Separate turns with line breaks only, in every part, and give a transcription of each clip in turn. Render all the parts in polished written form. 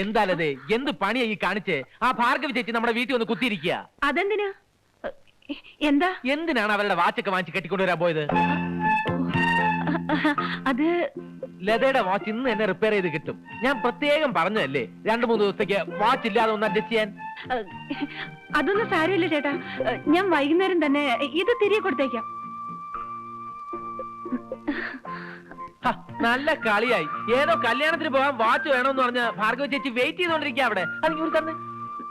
എന്താലേ എന്ത് പണിയാ ഈ കാണിച്ചേ? ആ ഭാർഗവി ചേച്ചി നമ്മുടെ വീട്ടിൽ ഒന്ന് കുത്തിയിരിക്കുക.
അതെന്തിനാ? എന്താ?
എന്തിനാണ് അവരുടെ വാച്ചൊക്കെ വാങ്ങിച്ച് കെട്ടിക്കൊണ്ടുവരാൻ പോയത്?
അത്
ലതയുടെ വാച്ച് ഇന്ന് എന്നെ റിപ്പയർ ചെയ്ത് കിട്ടും. ഞാൻ പ്രത്യേകം പറഞ്ഞതല്ലേ 2-3 ദിവസത്തേക്ക് വാച്ച് ഇല്ലാതെ ഒന്ന് അഡ്ജസ്റ്റ് ചെയ്യാൻ.
അതൊന്നും സാരമില്ല ചേട്ടാ, ഞാൻ വൈകുന്നേരം തന്നെ ഇത് തിരികെ കൊടുത്തേക്കാം.
നല്ല കളിയായി. ഏതോ കല്യാണത്തിന് പോകാൻ വാച്ച് വേണമെന്ന് പറഞ്ഞ ഭാർഗവ ചേച്ചി വെയിറ്റ് ചെയ്തോണ്ടിരിക്കുക അവിടെ. അത് ഇങ്ങോട്ട് തന്നെ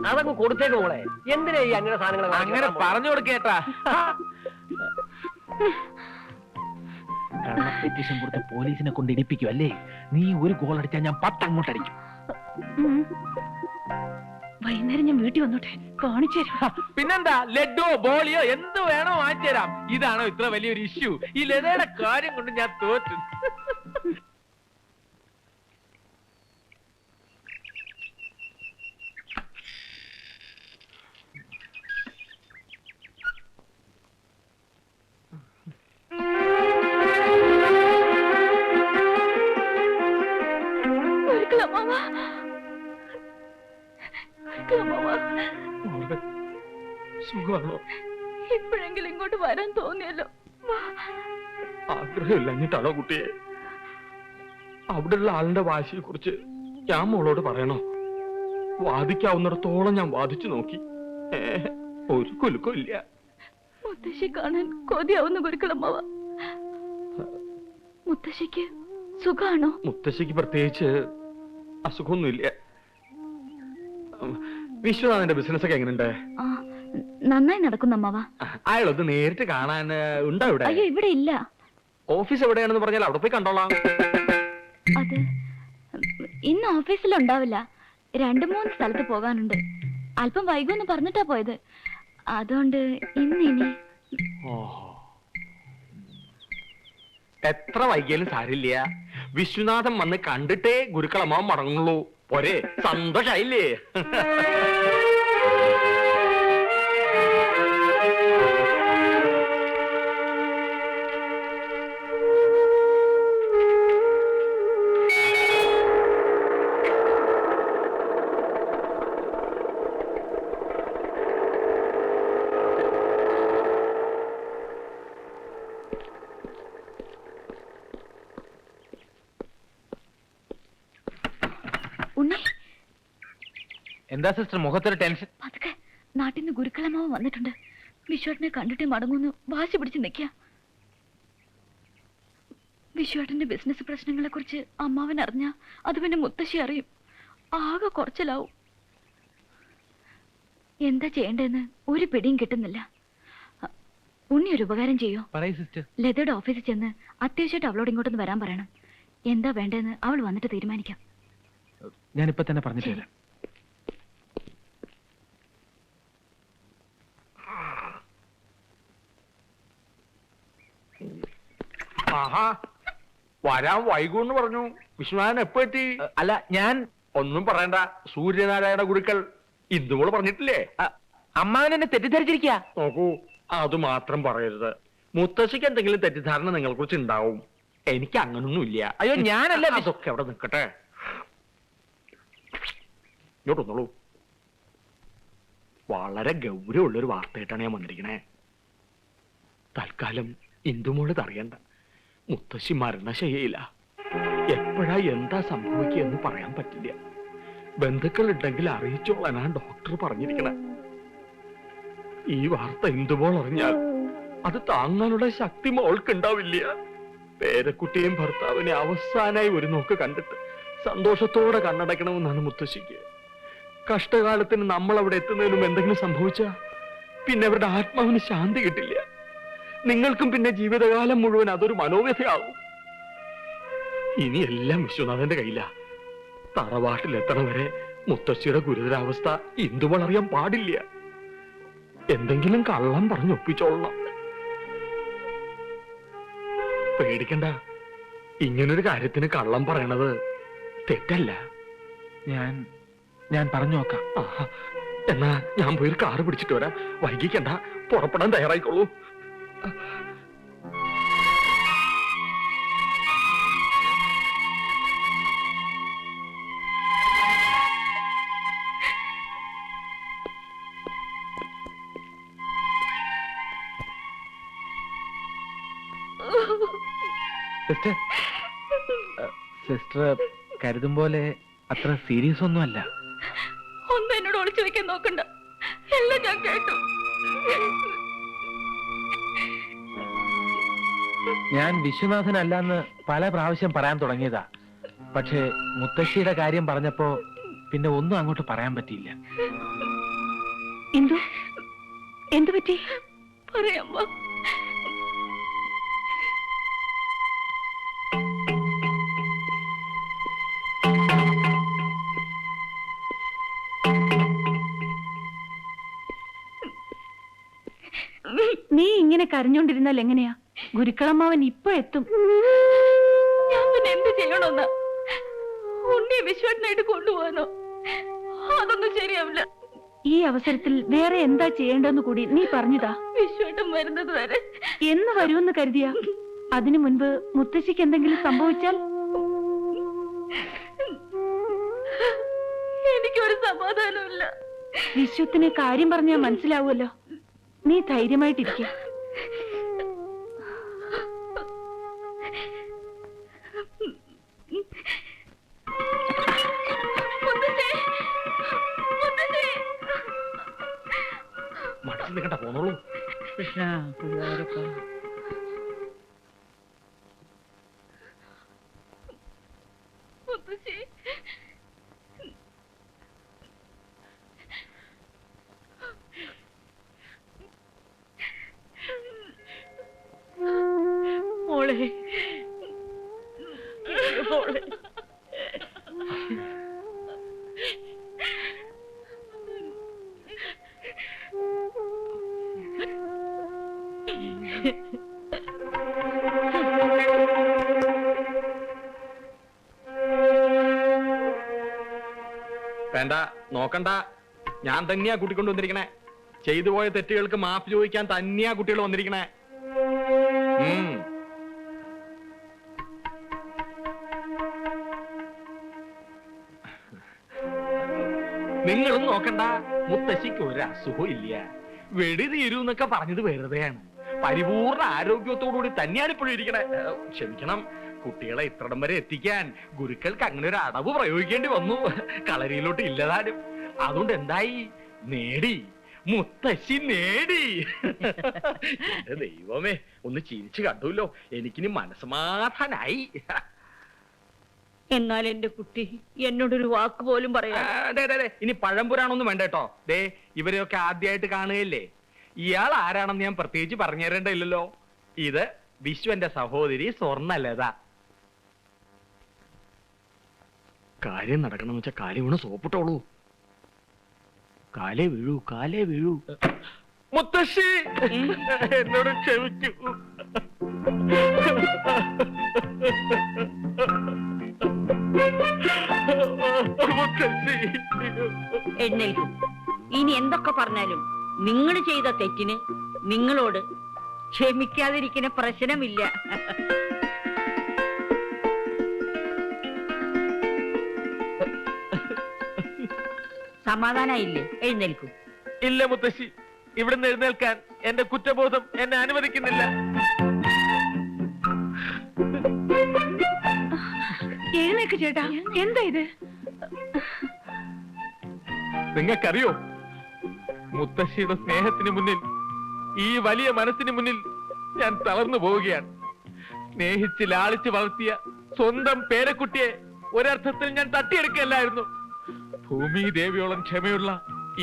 അതങ്ങ് കൊടുത്തേക്ക് മോളെ. എന്തിനാ ഈ അങ്ങനെ സാധനങ്ങൾ
അങ്ങനെ പറഞ്ഞു കൊടുക്കേട്ടാ. പെറ്റീഷൻ കൊടുത്ത പോലീസിനെ കൊണ്ട് ഇടിപ്പിക്കും അല്ലേ? നീ ഒരു ഗോൾ അടിച്ചാൽ ഞാൻ 10 അങ്ങോട്ട് അടിക്കും.
വൈകുന്നേരം ഞാൻ വീട്ടിൽ വന്നോട്ടെ, കാണിച്ചു തരാം.
പിന്നെന്താ, ലഡുവോ ബോളിയോ എന്ത് വേണോ വാങ്ങിച്ചു തരാം. ഇതാണോ ഇത്ര വലിയൊരു ഇഷ്യൂ? ഈ ലതയുടെ കാര്യം കൊണ്ട് ഞാൻ തോറ്റു.
സുഖമാണോ?
ഇപ്പോഴെങ്കിലും ഇങ്ങോട്ട് വരാൻ തോന്നിയല്ലോ.
ആഗ്രഹമില്ലഞ്ഞിട്ടാണോ കുട്ടിയെ? അവിടെയുള്ള ആളിന്റെ വാശിയെ കുറിച്ച് ഞാൻ മോളോട് പറയണോ? വാദിക്കാവുന്നിടത്തോളം ഞാൻ വാദിച്ചു നോക്കി. ഒരു കുലുക്കം ഇല്ല.
മുത്തശ്ശി കാണാൻ കൊതിയാവുന്ന ഗുരുക്കളമ്മ. മുത്തശ്ശിക്ക് സുഖാണോ?
മുത്തശ്ശിക്ക് പ്രത്യേകിച്ച് അസുഖമൊന്നുമില്ല. വിശ്വനാഥന്റെ ബിസിനസ് ഒക്കെ എങ്ങനെയുണ്ട്?
നന്നായി നടക്കുന്നു അമ്മാവ.
അയാളൊന്ന് നേരിട്ട് കാണാൻ ഉണ്ടോ ഇവിടെ?
അയ്യോ, ഇവിടെ ഇല്ല.
ഓഫീസ് എവിടെയാണെന്ന് പറഞ്ഞാൽ അവിടെ പോയി കണ്ടോളാം.
അത് ഇന്ന് ഓഫീസിലുണ്ടാവില്ല. 2-3 സ്ഥലത്ത് പോകാനുണ്ട്. അല്പം വൈകുമെന്ന് പറഞ്ഞിട്ടാ പോയത്. അതുകൊണ്ട് ഇന്നിനി.
എത്ര വൈകിയാലും സാരില്ല. വിശ്വനാഥൻ വന്ന് കണ്ടിട്ടേ ഗുരുക്കളമ്മ മടങ്ങുള്ളൂ. ഒരേ സന്തോഷായില്ലേ?
എന്താ സിസ്റ്റർ മുഖത്തൊരു ടെൻഷൻ?
പതുക്കെ, നാട്ടിൽ നിന്ന് ഗുരുക്കളമ്മാവ് വന്നിട്ടുണ്ട്. വിശ്വേട്ടനെ കണ്ടിട്ടേ മടങ്ങൂന്ന് വാശി പിടിച്ച് നിൽക്കുക. വിശ്വേട്ടന്റെ ബിസിനസ് പ്രശ്നങ്ങളെ കുറിച്ച് അമ്മാവൻ അറിഞ്ഞ അത് പിന്നെ മുത്തശ്ശി അറിയും. ആകെ കുറച്ചിലാവും. എന്താ ചെയ്യേണ്ടതെന്ന് ഒരു പിടിയും കിട്ടുന്നില്ല. ഉണ്ണി ഒരു ഉപകാരം ചെയ്യോ? ലതയുടെ ഓഫീസിൽ ചെന്ന് അത്യാവശ്യമായിട്ട് അവളോട് ഇങ്ങോട്ടൊന്ന് വരാൻ പറയണം. എന്താ വേണ്ടതെന്ന് അവൾ വന്നിട്ട് തീരുമാനിക്കാം.
ഞാനിപ്പോ തന്നെ പറഞ്ഞിട്ട് വരാം.
ആഹാ, വരാൻ വൈകൂന്ന് പറഞ്ഞു. വിശ്വനാഥൻ എപ്പോ എത്തി?
അല്ല, ഞാൻ
ഒന്നും പറയണ്ട. സൂര്യനാരായണ ഗുരുക്കൾ ഇന്ദുമോള് പറഞ്ഞിട്ടില്ലേ?
അമ്മാവൻ എന്നെ തെറ്റിദ്ധരിച്ചിരിക്കുക.
നോക്കൂ, അത് മാത്രം പറയരുത്. മുത്തശ്ശിക്ക് എന്തെങ്കിലും തെറ്റിദ്ധാരണ നിങ്ങളെ കുറിച്ച് ഉണ്ടാവും. എനിക്ക് അങ്ങനൊന്നും ഇല്ല.
അയ്യോ, ഞാനല്ല.
അതൊക്കെ അവിടെ നിൽക്കട്ടെ. ഇങ്ങോട്ട് വന്നോളൂ. വളരെ ഗൗരവമുള്ളൊരു വാർത്തയായിട്ടാണ് ഞാൻ വന്നിരിക്കണേ. തൽക്കാലം ഇന്ദുമോള് അറിയണ്ട. മുത്തശ്ശി മരണശയ്യയില്ല. എപ്പോഴാ എന്താ സംഭവിക്കുക എന്ന് പറയാൻ പറ്റില്ല. ബന്ധുക്കൾ ഉണ്ടെങ്കിൽ അറിയിച്ചോളാനാ ഡോക്ടർ പറഞ്ഞിരിക്കണേ. ഈ വാർത്ത ഇന്ദുമോൾ അറിഞ്ഞാൽ അത് താങ്ങാനുള്ള ശക്തി മോൾക്ക് ഉണ്ടാവില്ല. പേരക്കുട്ടിയും ഭർത്താവിനെ അവസാനായി ഒരു നോക്ക് കണ്ടിട്ട് സന്തോഷത്തോടെ കണ്ണടയ്ക്കണമെന്നാണ് മുത്തശ്ശിക്ക്. കഷ്ടകാലത്തിന് നമ്മൾ അവിടെ എത്തുന്നതിനും എന്തെങ്കിലും സംഭവിച്ചാ പിന്നെ അവരുടെ ആത്മാവിന് ശാന്തി കിട്ടില്ല. നിങ്ങൾക്കും പിന്നെ ജീവിതകാലം മുഴുവൻ അതൊരു മനോവ്യഥയാകും. ഇനി എല്ലാം വിശ്വനാഥന്റെ കയ്യിലാ. തറവാട്ടിലെത്തണ വരെ മുത്തശ്ശിയുടെ ഗുരുതരാവസ്ഥ ഇന്ദുമോൾ അറിയാൻ പാടില്ല. എന്തെങ്കിലും കള്ളം പറഞ്ഞൊപ്പിച്ചോളണം. പേടിക്കണ്ട. ഇങ്ങനൊരു കാര്യത്തിന് കള്ളം പറയണത് തെറ്റല്ല.
ഞാൻ പറഞ്ഞു നോക്കാം.
എന്നാ ഞാൻ പോയി ഒരു കാറ് പിടിച്ചിട്ട് വരാം. വൈകിക്കണ്ട, പുറപ്പെടാൻ തയ്യാറായിക്കോളൂ.
സിസ്റ്റർ സിസ്റ്റർ കരുതും പോലെ അത്ര സീരിയസ് ഒന്നും അല്ല.
ഒന്നും എന്നോട് ഒളിച്ചു വെക്കാൻ നോക്കണ്ട, എല്ലാം ഞാൻ കേട്ടു.
ഞാൻ വിശ്വനാഥനല്ലെന്ന് പല പ്രാവശ്യം പറയാൻ തുടങ്ങിയതാ. പക്ഷേ മുത്തശ്ശിയുടെ കാര്യം പറഞ്ഞപ്പോ പിന്നെ ഒന്നും അങ്ങോട്ട് പറയാൻ പറ്റിയില്ല.
എന്തു പറ്റി പറയാമ്മ?
നീ ഇങ്ങനെ കരഞ്ഞോണ്ടിരുന്നാൽ എങ്ങനെയാ? ഗുരുക്കളമ്മാവൻ ഇപ്പൊ എത്തും.
ഞാൻ പിന്നെ എന്ത് ചെയ്യണമെന്നാ? ഉണ്ണിയെ വിശ്വനായിട്ട് കൊണ്ടുപോകാനോ? അതൊന്നും ശരിയാവില്ല.
ഈ അവസരത്തിൽ വേറെ എന്താ ചെയ്യേണ്ടെന്ന് കൂടി നീ പറഞ്ഞതാ.
വിശ്വട്ടം വരുന്നത് വരെ
എന്ന് വരുമെന്ന് കരുതിയാ? അതിനു മുൻപ് മുത്തശ്ശിക്ക് എന്തെങ്കിലും സംഭവിച്ചാൽ?
എനിക്കൊരു സമാധാനമില്ല.
വിശ്വത്തിന് കാര്യം പറഞ്ഞാൽ മനസ്സിലാവുമല്ലോ. നീ ധൈര്യമായിട്ടിരിക്ക.
മടക്കി നിൽക്കണ്ട, പോന്നോളൂ.
മോളെ മോളെ
വേണ്ട, നോക്കണ്ട. ഞാൻ തന്നെയാ കൂട്ടിക്കൊണ്ട് വന്നിരിക്കണേ. ചെയ്തു പോയ തെറ്റുകൾക്ക് മാപ്പ് ചോദിക്കാൻ തന്നെയാ കുട്ടികൾ വന്നിരിക്കണേ. നിങ്ങളും നോക്കണ്ട. മുത്തശ്ശിക്ക് ഒരു അസുഖവും ഇല്ല. വെടി തീരൂ എന്നൊക്കെ പറഞ്ഞത് വെറുതെയാണ്. പരിപൂർണ ആരോഗ്യത്തോടുകൂടി തന്നെയാണ് ഇപ്പോഴും ഇരിക്കണേ. ക്ഷമിക്കണം, കുട്ടികളെ ഇത്രടം വരെ എത്തിക്കാൻ ഗുരുക്കൾക്ക് അങ്ങനെ ഒരു അടവ് പ്രയോഗിക്കേണ്ടി വന്നു. കളരിയിലോട്ട് ഇല്ലതാനും. അതുകൊണ്ട് എന്തായി? നേടി, മുത്തശ്ശി നേടി. എന്റെ ദൈവമേ, ഒന്ന് ചിരിച്ചു കണ്ടുല്ലോ. എനിക്കിനി മനസ്സമാധാനായി.
എന്നാൽ എന്റെ കുട്ടി എന്നോടൊരു വാക്ക് പോലും പറയാ.
ഇനി പഴംപുരാണൊന്നും വേണ്ട കേട്ടോ. ദേ, ഇവരെയൊക്കെ ആദ്യമായിട്ട് കാണുകയല്ലേ. ഇയാൾ ആരാണെന്ന് ഞാൻ പ്രത്യേകിച്ച് പറഞ്ഞു തരേണ്ടല്ലോ. ഇത് വിശ്വന്റെ സഹോദരി സ്വർണ്ണലത. കാര്യം നടക്കണം വെച്ചാൽ കാര്യം വീണ് സോപ്പിട്ടോളൂ. കാലേ വീഴൂ, കാലേ വീഴൂ. മുത്തശ്ശി, എന്നോട് ക്ഷമിക്കൂ.
എഴുന്നേൽക്കും. ഇനി എന്തൊക്കെ പറഞ്ഞാലും നിങ്ങൾ ചെയ്ത തെറ്റിന് നിങ്ങളോട് ക്ഷമിക്കാതിരിക്കുന്ന പ്രശ്നമില്ല. സമാധാനായില്ലേ? എഴുന്നേൽക്കൂ.
ഇല്ല മുത്തശ്ശി, ഇവിടുന്ന് എഴുന്നേൽക്കാൻ എന്റെ കുറ്റബോധം എന്നെ അനുവദിക്കുന്നില്ല.
എഴുന്നേക്ക് ചേട്ടാ. എന്താ ഇത്?
നിങ്ങൾക്കറിയോ, മുത്തശ്ശിയുടെ സ്നേഹത്തിന് മുന്നിൽ, ഈ വലിയ മനസ്സിന് മുന്നിൽ ഞാൻ തളർന്നു പോവുകയാണ്. സ്നേഹിച്ച് ലാളിച്ച് വളർത്തിയ സ്വന്തം പേരക്കുട്ടിയെ ഒരർത്ഥത്തിൽ ഞാൻ തട്ടിയെടുക്കല്ലായിരുന്നു. ഭൂമി ദേവിയോളം ക്ഷമയുള്ള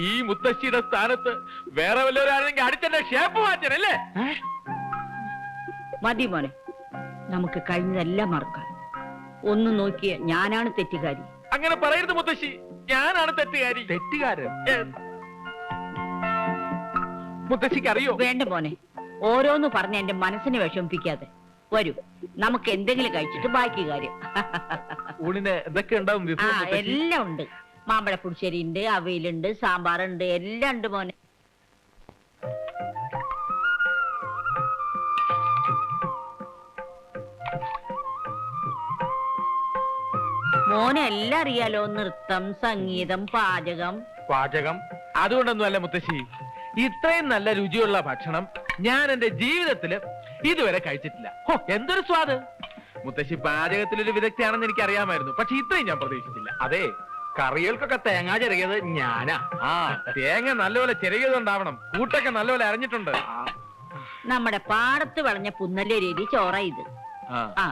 ഈ മുത്തശ്ശിയുടെ സ്ഥാനത്ത് വേറെ വല്ലവരാണെങ്കിൽ അടിച്ചെന്റെ ഷേപ്പ് മാറ്റാനല്ലേ?
മതി മോനെ, നമുക്ക് കഴിഞ്ഞതെല്ലാം മറക്കാം. ഒന്ന് നോക്കിയ ഞാനാണ് തെറ്റുകാരി.
അങ്ങനെ പറയരുത് മുത്തശ്ശി, ഞാനാണ് തെറ്റുകാരി. തെറ്റുകാരൻ? മുത്തശ്ശിക്ക് അറിയോ?
വേണ്ട മോനെ, ഓരോന്ന് പറഞ്ഞ് എന്റെ മനസ്സിനെ വിഷമിപ്പിക്കാതെ. വരൂ, നമുക്ക് എന്തെങ്കിലും കഴിച്ചിട്ട് ബാക്കി കാര്യം.
ഊണിന് എന്തൊക്കെ ഉണ്ടാവും?
എല്ലാം ഉണ്ട്. മാമ്പഴ പുളിശ്ശേരി ഉണ്ട്, അവിയലുണ്ട്, സാമ്പാറുണ്ട്, എല്ലാം ഉണ്ട് മോനെ. മോനെ എല്ലാം അറിയാലോ. നൃത്തം, സംഗീതം, പാചകം.
പാചകം അതുകൊണ്ടൊന്നുമല്ല മുത്തശ്ശി, ഇത്രയും നല്ല രുചിയുള്ള ഭക്ഷണം ഞാൻ എന്റെ ജീവിതത്തില് ഇതുവരെ കഴിച്ചിട്ടില്ല. എന്തൊരു സ്വാദ്! മുത്തശ്ശി പാചകത്തിലൊരു വിദഗ്ധയാണെന്ന് എനിക്ക് അറിയാമായിരുന്നു, പക്ഷെ ഇത്രയും ഞാൻ പ്രതീക്ഷിച്ചില്ല.
അതെ, കറികൾക്കൊക്കെ തേങ്ങ ചെറിയത് ഞാനാ.
ആ തേങ്ങ നല്ലപോലെ ചെറിയതുണ്ടാവണം, കൂട്ടൊക്കെ നല്ലപോലെ അരഞ്ഞിട്ടുണ്ട്.
നമ്മുടെ പാടത്ത് വിളഞ്ഞ പുന്നല്ലേ രീതി ചോറ ഇത്.
ആ
ആ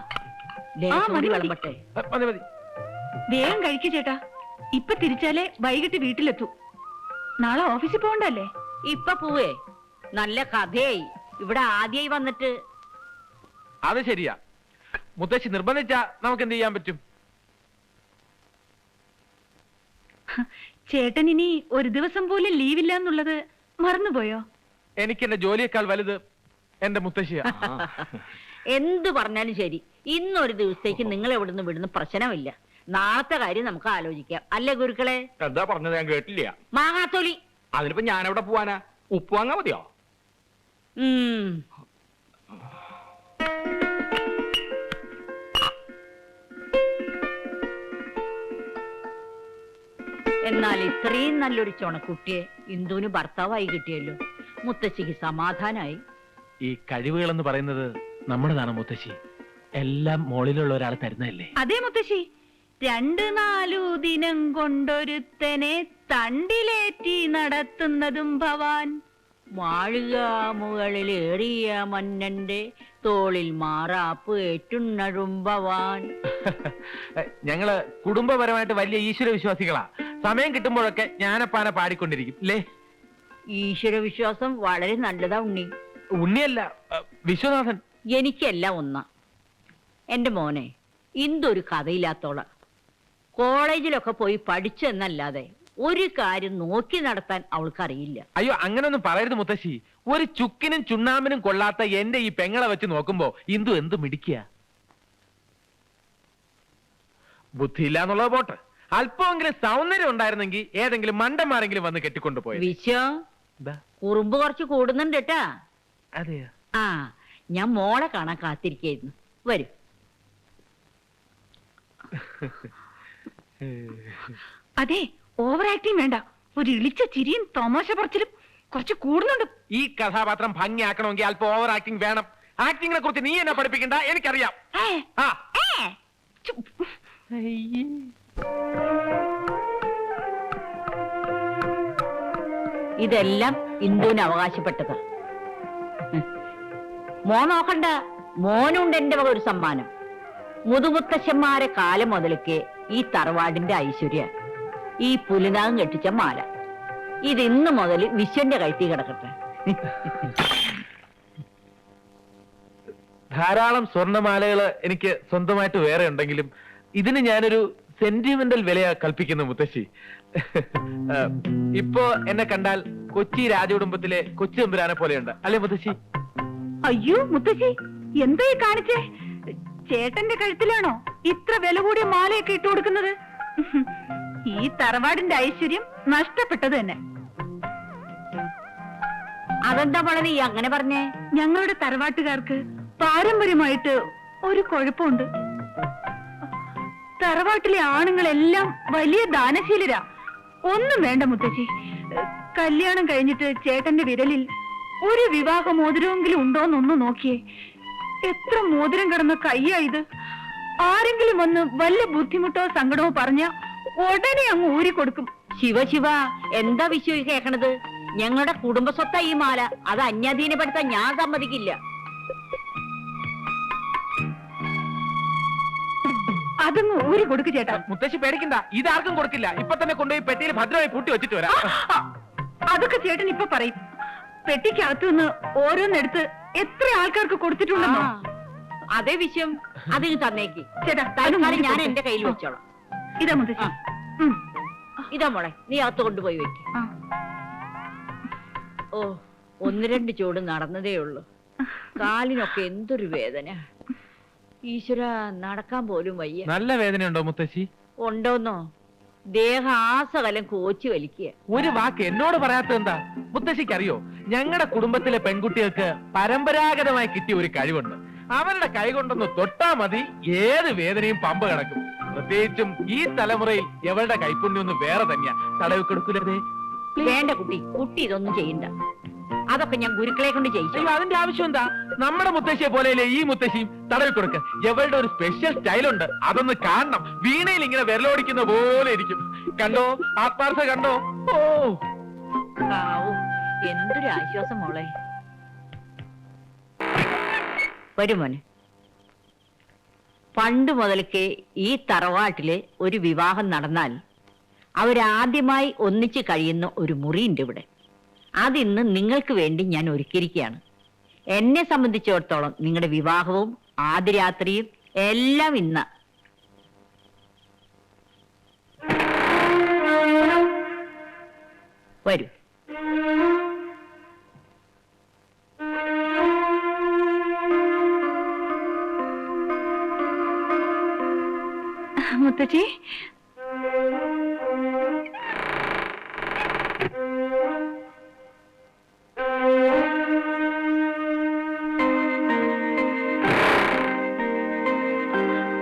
ലേശം
മതി,
കൂടി
മതി.
വിളമ്പട്ടെ.
മതി മതി.
വേഗം കഴിക്കു ചേട്ടാ, ഇപ്പൊ തിരിച്ചാലേ വൈകിട്ട് വീട്ടിലെത്തൂ. നാളെ ഓഫീസിൽ പോകണ്ടല്ലേ?
ഇപ്പൊ പോവേ, നല്ല കഥയായി. ഇവിടെ ആദ്യമായി വന്നിട്ട്
അത് ശരിയാ, മുത്തശ്ശി നിർബന്ധിച്ചാ നമുക്ക് എന്ത് ചെയ്യാൻ പറ്റും?
ചേട്ടൻ ഇനി ഒരു ദിവസം പോലും ലീവില്ല എന്നുള്ളത് മറന്നുപോയോ?
എനിക്ക് എന്റെ ജോലിയേക്കാൾ വലുത് എന്റെ മുത്തശ്ശിയാ.
എന്തു പറഞ്ഞാലും ശരി, ഇന്നൊരു ദിവസത്തേക്ക് നിങ്ങൾ എവിടുന്ന് വിടുന്ന പ്രശ്നമില്ല. നാളത്തെ കാര്യം നമുക്ക് ആലോചിക്കാം, അല്ലേ ഗുരുക്കളെ?
എന്താ പറഞ്ഞത് ഞാൻ കേട്ടില്ല.
മാങ്ങാത്തൊലി.
അതിനിപ്പോ ഞാനെവിടെ പോവാനാ? ഉപ്പ് വാങ്ങാ മതിയോ?
ഉം. എന്നാൽ ഇത്രയും നല്ലൊരു ചുണക്കുട്ടിയെ ഇന്ദുവിന് ഭർത്താവായി കിട്ടിയല്ലോ. മുത്തശ്ശിക്ക് സമാധാനായി.
ഈ കഴിവുകൾ എന്ന് പറയുന്നത് നമ്മുടെതാണ് മുത്തശ്ശി, എല്ലാം മോളിലുള്ള ഒരാൾ തരുന്നതല്ലേ.
അതേ മുത്തശ്ശി, 2-4 ദിനം കൊണ്ടൊരുത്തനെ തണ്ടിലേറ്റി നടത്തുന്നതും ഭവാൻ.
മാളിക മുകളിലേറിയ മന്നന്റെ തോളിൽ മാറാപ്പ് ഏറ്റുണ്ണഴുമ്പവാൻ.
ഞങ്ങള് കുടുംബപരമായിട്ട് വലിയ ഈശ്വര വിശ്വാസികളാ. സമയം കിട്ടുമ്പോഴൊക്കെ ജ്ഞാനപ്പാന പാടിക്കൊണ്ടിരിക്കും അല്ലേ.
ഈശ്വര വിശ്വാസം വളരെ നല്ലതാ ഉണ്ണി.
ഉണ്ണിയല്ല, വിശ്വനാഥൻ.
എനിക്കെല്ലാം ഒന്നാ. എന്റെ മോനെ, ഇന്തൊരു കഥയില്ലാത്തോള. കോളേജിലൊക്കെ പോയി പഠിച്ചെന്നല്ലാതെ ഒരു കാര്യം നോക്കി നടത്താൻ അവൾക്കറിയില്ല.
അയ്യോ അങ്ങനൊന്നും പറയരുത് മുത്തശ്ശി. ഒരു ചുക്കിനും ചുണ്ണാമ്പിനും കൊള്ളാത്ത എന്റെ ഈ പെങ്ങളെ വെച്ച് നോക്കുമ്പോ ഇന്ദു എന്ത് മിടിക്കുക. ബുദ്ധിയില്ല എന്നുള്ളത് പോട്ടെ, അല്പമെങ്കിലും സൗന്ദര്യം ഉണ്ടായിരുന്നെങ്കിൽ ഏതെങ്കിലും മണ്ടന്മാരെങ്കിലും വന്ന് കെട്ടിക്കൊണ്ടുപോയത്.
വിശ്വ, കുറുമ്പ് കുറച്ച് കൂടുന്നുണ്ട് കേട്ടാ.
അതെയോ?
ആ, ഞാൻ മോളെ കാണാൻ കാത്തിരിക്കായിരുന്നു. വരൂ.
അതെ, ഓവർ ആക്ടിങ് വേണ്ട. ഒരു ഇളിച്ച ചിരിയും തമാശ പറച്ചിലും കുറച്ച് കൂടുന്നുണ്ട്.
ഈ കഥാപാത്രം ഭംഗിയാക്കണമെങ്കിൽ അല്പം ഓവർ ആക്ടിങ് വേണം. ആക്ടിങ്ങിനെ കുറിച്ച് നീ എന്നെ പഠിപ്പിക്കണ്ട, എനിക്കറിയാം.
ഏ,
ആ
ചു.
ഇതെല്ലാം ഇന്ദുവിന് അവകാശപ്പെട്ടത്. മോൻ നോക്കണ്ട, മോനുണ്ട് എന്റെ വക ഒരു സമ്മാനം. മുതുമുത്തശ്ശന്മാരെ കാലം മുതലൊക്കെ ഈ തറവാടിന്റെ ഐശ്വര്യ ഈ പുലിനാഗം കെട്ടിച്ച മാല. ഇത് ഇന്ന് മുതൽ വിശ്വന്റെ കഴുത്തി കിടക്കട്ടെ.
ധാരാളം സ്വർണ്ണമാലകള് എനിക്ക് സ്വന്തമായിട്ട് വേറെ ഉണ്ടെങ്കിലും ഇതിന് ഞാനൊരു സെന്റിമെന്റൽ വിലയാ കൽപ്പിക്കുന്നു മുത്തശ്ശി. ഇപ്പോ എന്നെ കണ്ടാൽ കൊച്ചി രാജകുടുംബത്തിലെ കൊച്ചി തമ്പുരാനെ പോലെയുണ്ട് അല്ലേ മുത്തശ്ശി?
അയ്യോ മുത്തശ്ശി, എന്താ ഈ കാണിച്ചേ? ചേട്ടന്റെ കഴുത്തിലാണോ ഇത്ര വില കൂടിയ മാലയൊക്കെ ഇട്ടു കൊടുക്കുന്നത്? ഈ തറവാടിന്റെ ഐശ്വര്യം നഷ്ടപ്പെട്ടത് തന്നെ.
അതെന്താ മോളെ നീ അങ്ങനെ പറഞ്ഞേ?
ഞങ്ങളുടെ തറവാട്ടുകാർക്ക് പാരമ്പര്യമായിട്ട് ഒരു കുഴപ്പമുണ്ട്. തറവാട്ടിലെ ആണുങ്ങളെല്ലാം വലിയ ദാനശീലരാ. ഒന്നും വേണ്ട മുത്തശ്ശി, കല്യാണം കഴിഞ്ഞിട്ട് ചേട്ടന്റെ വിരലിൽ ഒരു വിവാഹ മോതിരമെങ്കിലും ഉണ്ടോന്നൊന്ന് നോക്കിയേ. എത്ര മോതിരം കിടന്ന കയ്യാ ഇത്. ആരെങ്കിലും വന്ന് വല്ല ബുദ്ധിമുട്ടോ സങ്കടമോ പറഞ്ഞ ഉടനെ അങ്ങ് ഊരിക്കൊടുക്കും.
ശിവ ശിവ, എന്താ വിശ്വ കേക്കണത്? ഞങ്ങളുടെ കുടുംബസ്വത്ത ഈ മാല, അത് അന്യാധീനപ്പെടുത്താൻ ഞാൻ സമ്മതിക്കില്ല.
അതങ്ങ് ഊരി കൊടുക്ക് ചേട്ടാ.
മുത്തശ്ശി പേടിക്കണ്ട, ഇതാർക്കും കൊടുക്കില്ല. ഇപ്പൊ തന്നെ കൊണ്ടുപോയി പെട്ടിയിൽ ഭദ്രമായി പൂട്ടി വെച്ചിട്ട് വരാം.
അതൊക്കെ ചേട്ടൻ ഇപ്പൊ പറയും. പെട്ടിക്കകത്തു നിന്ന് ഓരോന്നെടുത്ത് എത്ര ആൾക്കാർക്ക് കൊടുത്തിട്ടുണ്ടെന്നോ?
അതേ വിശ്വം, അതിന് തന്നേക്ക്.
ചേട്ടാ,
തൽക്കാലം ഞാൻ എന്റെ കയ്യിൽ വെച്ചോളാം.
ഇതാ മുത്തശ്ശി.
ഇതാ മോളെ, നീ അകത്ത് കൊണ്ടുപോയി വെക്ക്. ഓ, 1-2 ചൂട് നടന്നതേ ഉള്ളൂ. കാലിനൊക്കെ എന്തൊരു വേദന. ഈശ്വര, നടക്കാൻ പോലും വയ്യ.
നല്ല വേദനയുണ്ടോ മുത്തശ്ശി?
ഉണ്ടോന്നോ? ദേഹാസകലം കോച്ചി വലിക്കുക.
ഒരു വാക്ക് എന്നോട് പറയാത്തത് എന്താ? മുത്തശ്ശിക്ക് അറിയോ, ഞങ്ങളുടെ കുടുംബത്തിലെ പെൺകുട്ടികൾക്ക് പരമ്പരാഗതമായി കിട്ടിയ ഒരു കഴിവുണ്ട്. അവരുടെ കൈ കൊണ്ടൊന്ന് തൊട്ടാ മതി, ഏത് വേദനയും പമ്പ കിടക്കും. പ്രത്യേകിച്ചും ഈ തലമുറയിൽ എവളുടെ കൈപ്പുണ്യൊന്നും വേറെ തന്നെയാ. തടവി കൊടുക്കൂലേ?
വേണ്ട കുട്ടി, കുട്ടി ഇതൊന്നും ചെയ്യണ്ട. അതൊക്കെ ഞാൻ ഗുരുക്കളെ കൊണ്ട് ചെയ്യിച്ചു.
അതിന്റെ ആവശ്യം എന്താ? നമ്മുടെ മുത്തശ്ശിയെ പോലെയല്ലേ ഈ മുത്തശ്ശിയും തടവി കൊടുക്ക. എവളുടെ ഒരു സ്പെഷ്യൽ സ്റ്റൈലുണ്ട്, അതൊന്ന് കാണണം. വീണയിൽ ഇങ്ങനെ വിരലോടിക്കുന്ന പോലെ ഇരിക്കും. കണ്ടോ, ആത്മാർത്ഥ കണ്ടോ? ഓ
പാവം, എന്തൊരു ആശ്വാസം മോളെ. വരും മോനെ. പണ്ട് മുതൽക്കേ ഈ തറവാട്ടിലെ ഒരു വിവാഹം നടന്നാൽ അവരാദ്യമായി ഒന്നിച്ച് കഴിയുന്ന ഒരു മുറിയുണ്ട് ഇവിടെ. അതിന്ന് നിങ്ങൾക്ക് വേണ്ടി ഞാൻ ഒരുക്കിയിരിക്കുകയാണ്. എന്നെ സംബന്ധിച്ചിടത്തോളം നിങ്ങളുടെ വിവാഹവും ആദ്യരാത്രിയും എല്ലാം ഇന്ന. വരൂ.
മുത്തച്ഛി,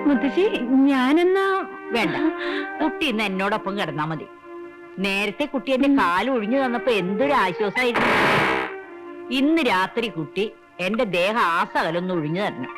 മുത്തശ്ശി, ഞാനെന്നാ
വേണ്ട, കുട്ടി ഇന്ന് എന്നോടൊപ്പം കിടന്നാ മതി. നേരത്തെ കുട്ടി എന്റെ കാല് ഒഴിഞ്ഞു തന്നപ്പോ എന്തൊരു ആശ്വാസമായിരുന്നു. ഇന്ന് രാത്രി കുട്ടി എന്റെ ദേഹ ആസകലൊന്ന് ഒഴിഞ്ഞു തരണം.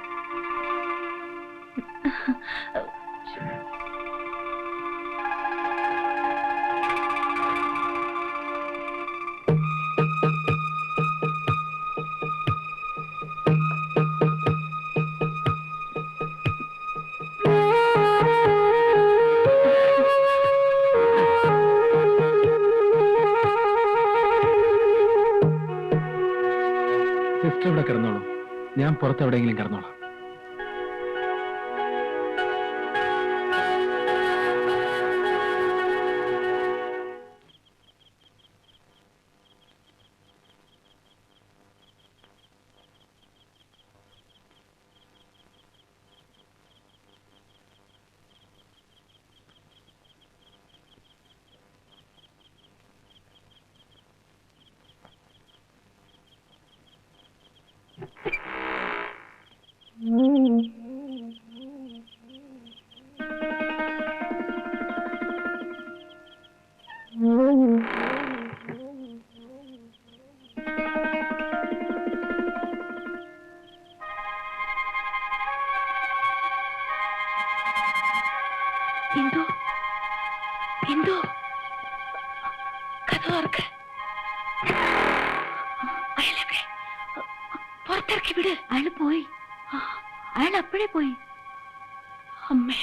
സിസ്റ്റർ ഇവിടെ കിടന്നോളൂ, ഞാൻ പുറത്ത് എവിടെയെങ്കിലും കിടന്നോളാം.
എന്തോ എന്തോ കഥ ഓർക്ക്. അയാളെവിടെ? പുറത്തിറക്കി വിട്. അയാൾ പോയി. അയാൾ അപ്പോഴേ പോയി. അമ്മേ.